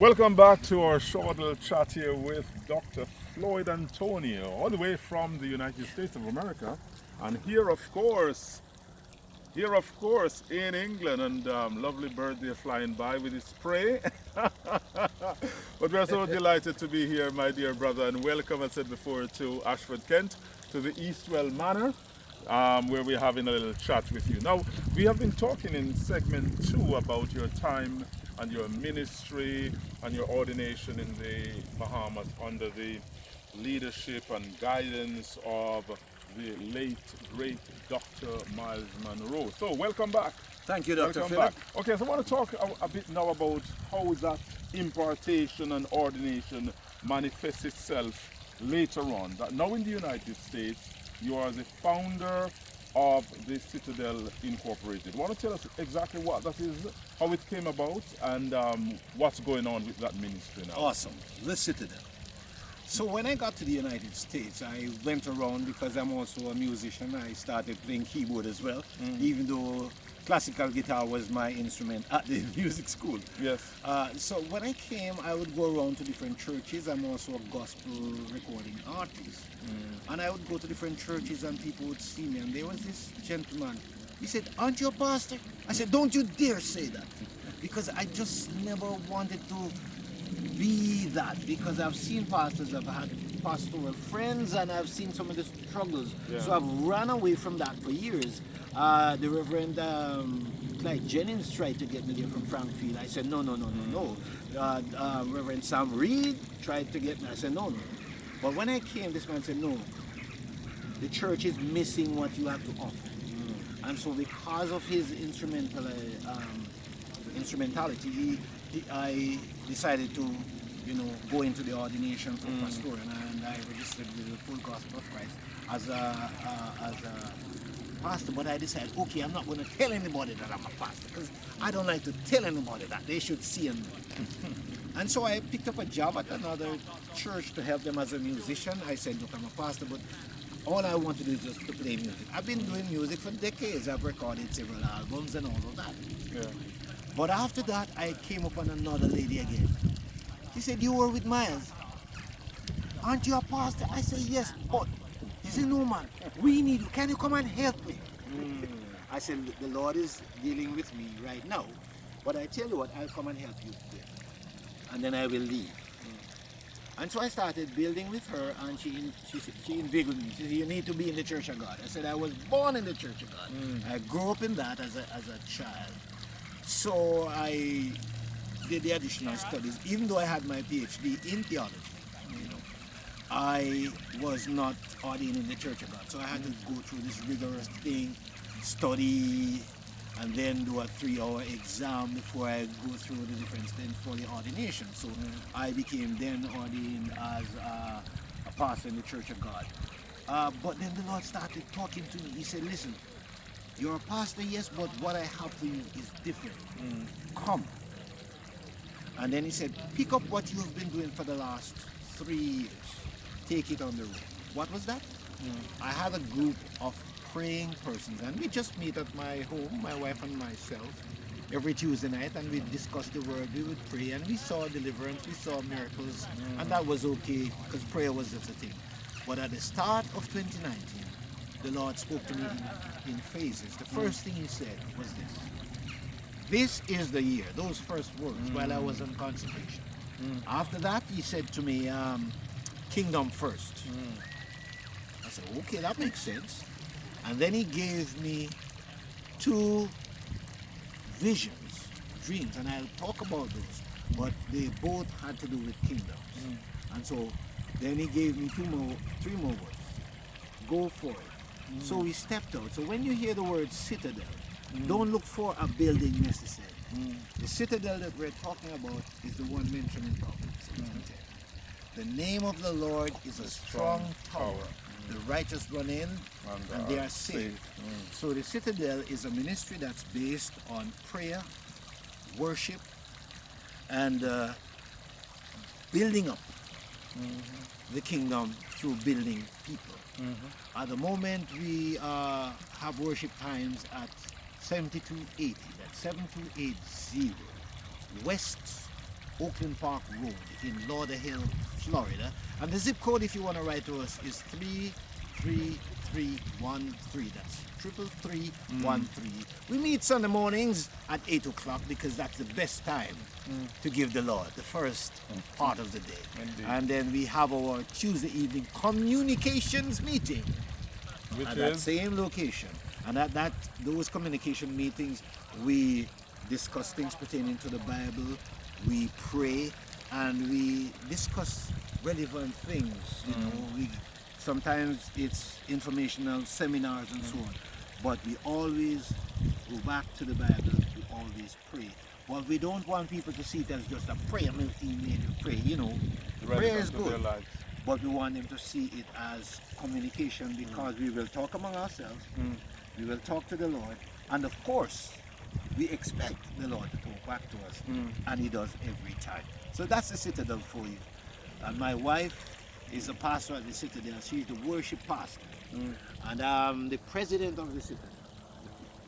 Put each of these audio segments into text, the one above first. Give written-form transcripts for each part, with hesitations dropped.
Welcome back to our short little chat here with Dr. Floyd Antonio, all the way from the United States of America, and here of course in England, and lovely birthday flying by with his spray. But we're so delighted to be here, my dear brother, and welcome, I said before, to Ashford, Kent, to the Eastwell Manor, where we're having a little chat with you. Now, we have been talking in segment 2 about your time and your ministry and your ordination in the Bahamas under the leadership and guidance of the late, great Dr. Miles Monroe. So, welcome back. Thank you, Dr. Welcome Phillip. back. Okay, so I want to talk a bit now about how that impartation and ordination manifests itself later on. That now in the United States, you are the founder of the Citadel Incorporated. Want to tell us exactly what that is, how it came about, and what's going on with that ministry now? Awesome. The Citadel. So when I got to the United States, I went around because I'm also a musician. I started playing keyboard as well, even though classical guitar was my instrument at the music school. Yes. So when I came, I would go around to different churches. I'm also a gospel recording artist. And I would go to different churches and people would see me. And there was this gentleman. He said, "Aren't you a pastor?" I said, "Don't you dare say that." Because I just never wanted to be that, because I've seen pastors, I've had pastoral friends, and I've seen some of the struggles. Yeah. So I've run away from that for years. The Reverend Clyde Jennings tried to get me there from Frankfield. I said, no. Reverend Sam Reed tried to get me. I said, no. But when I came, this man said, no, the church is missing what you have to offer. And so because of his instrumentality, I decided to, go into the ordination for pastoral, and I registered with the Full Gospel of Christ as a pastor. But I decided, okay, I'm not going to tell anybody that I'm a pastor, because I don't like to tell anybody that. They should see and know. And so I picked up a job at another church to help them as a musician. I said, look, I'm a pastor, but all I want to do is just to play music. I've been doing music for decades. I've recorded several albums and all of that. Yeah. But after that, I came upon another lady again. She said, "You were with Miles. Aren't you a pastor?" I said, "Yes, but..." She said, "No, man, we need you. Can you come and help me?" I said, "The Lord is dealing with me right now. But I tell you what, I'll come and help you there. And then I will leave." And so I started building with her, and she inveigled me. She said, "You need to be in the Church of God." I said, "I was born in the Church of God. I grew up in that as a child." So I did the additional studies, even though I had my PhD in theology. I was not ordained in the Church of God, so I had to go through this rigorous thing, study, and then do a 3-hour exam before I go through the different things for the ordination. So I became then ordained as a pastor in the Church of God. But then the Lord started talking to me. He said, "Listen, you're a pastor, yes, but what I have for you is different. Come." And then he said, "Pick up what you have been doing for the last 3 years. Take it on the road." What was that? I had a group of praying persons, and we just meet at my home, my wife and myself, every Tuesday night, and we discussed the word, we would pray, and we saw deliverance, we saw miracles, and that was okay, because prayer was just a thing. But at the start of 2019, the Lord spoke to me in phases. The first thing he said was this: "This is the year," those first words, while I was on consecration. After that, he said to me, "Kingdom first." I said, okay, that makes sense. And then he gave me 2 visions, dreams, and I'll talk about those, but they both had to do with kingdoms. And so then he gave me 3 more words: "Go for it." So we stepped out. So when you hear the word Citadel, don't look for a building necessarily. The Citadel that we're talking about is the one mentioned in Proverbs 16:10. The name of the Lord is a strong tower. The righteous run in and they are safe. So the Citadel is a ministry that's based on prayer, worship, and building up the kingdom through building people. At the moment, we have worship times at 7280. That's 7280 West Oakland Park Road in Lauderhill, Florida. And the zip code, if you want to write to us, is 33313. That's 33313. We meet Sunday mornings at 8 o'clock because that's the best time to give the Lord, the first part of the day. Indeed. And then we have our Tuesday evening communications meeting Which at is? that same location. And at those communication meetings, we discuss things pertaining to the Bible, we pray, and we discuss relevant things. You know, sometimes it's informational seminars and so on, but we always go back to the Bible. We always pray. Well, we don't want people to see it as just a prayer meeting, pray. You know, prayer is good, but we want them to see it as communication, because we will talk among ourselves. We will talk to the Lord, and of course, we expect the Lord to talk back to us, and He does every time. So that's the Citadel for you. And my wife is a pastor at the Citadel. She's the worship pastor, and I'm the president of the Citadel,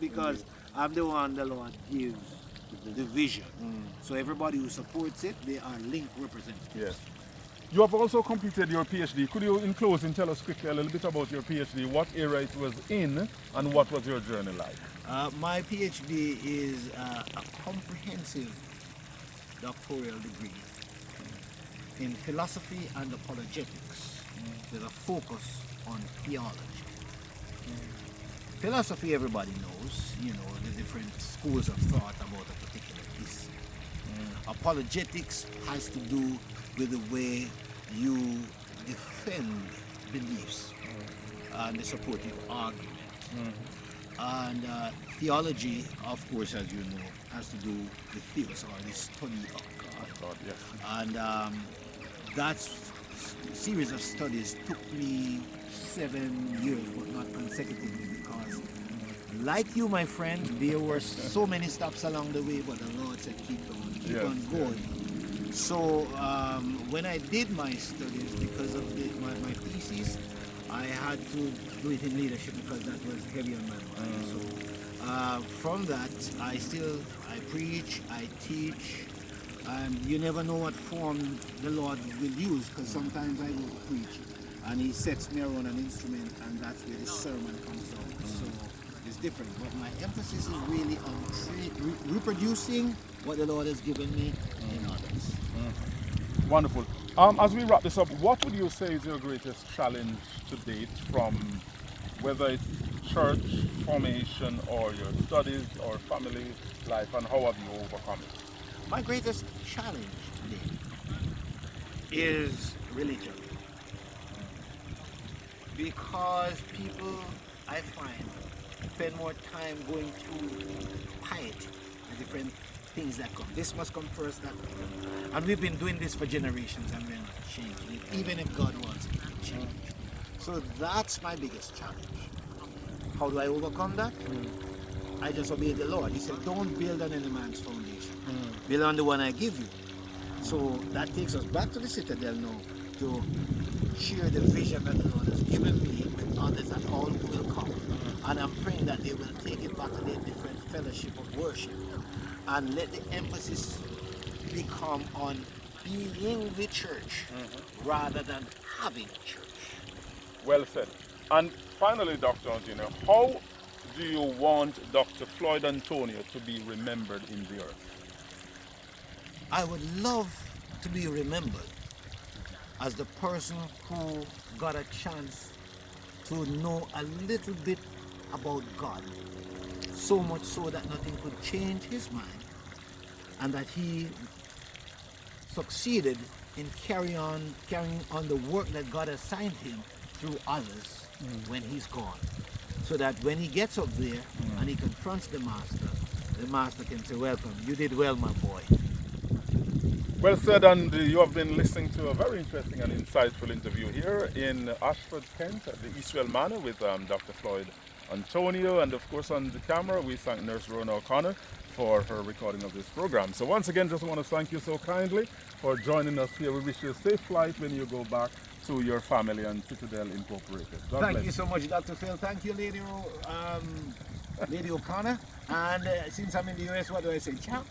because I'm the one the Lord gives the vision. So everybody who supports it, they are linked representatives. Yes. You have also completed your PhD. Could you, in closing, tell us quickly a little bit about your PhD, what era it was in, and what was your journey like? My PhD is a comprehensive doctoral degree in philosophy and apologetics with a focus on theology. Philosophy, everybody knows, you know, the different schools of thought about a particular issue. Apologetics has to do with the way you defend beliefs and the supportive argument. And theology, of course, as you know, has to do with theos, or the study of God. Yes. And that series of studies took me 7 years, but not consecutively, because like you, my friend, there were so many stops along the way, but the Lord said, keep on going. So when I did my studies, because of my thesis, I had to do it in leadership because that was heavy on my mind. So from that, I preach, I teach, and you never know what form the Lord will use, because sometimes I will preach and He sets me around an instrument, and that's where the sermon comes out. So it's different, but my emphasis is really on reproducing what the Lord has given me in others. Wonderful. As we wrap this up, what would you say is your greatest challenge to date, from whether it's church formation or your studies or family life, and how have you overcome it? My greatest challenge today is religion. Because people, I find, spend more time going through piety, the different things that come. This must come first, that must come. And we've been doing this for generations, and we're not changing it, even if God wants it to change. So that's my biggest challenge. How do I overcome that? I just obey the Lord. He said, don't build on any man's foundation. Build on the one I give you. So that takes us back to the Citadel now, to share the vision that the Lord has given me with others, and all who will come. And I'm praying that they will take it back to their different fellowship of worship, and let the emphasis become on being the church rather than having a church. Well said. And finally, Dr. Antonio, how do you want Dr. Floyd Antonio to be remembered in the earth? I would love to be remembered as the person who got a chance to know a little bit about God, so much so that nothing could change his mind, and that he succeeded in carrying on the work that God assigned him through others when he's gone. So that when he gets up there and he confronts the master can say, welcome, you did well, my boy. Well said, and you have been listening to a very interesting and insightful interview here in Ashford, Kent, at the Eastwell Manor with Dr. Floyd Antonio, and of course on the camera we thank Nurse Rona O'Connor for her recording of this program. So once again, just want to thank you so kindly for joining us here. We wish you a safe flight when you go back to your family and Citadel Incorporated. God Thank bless. you so much, Dr. Phil. Thank you, Lady O'Connor. And since I'm in the US, what do I say? Ciao.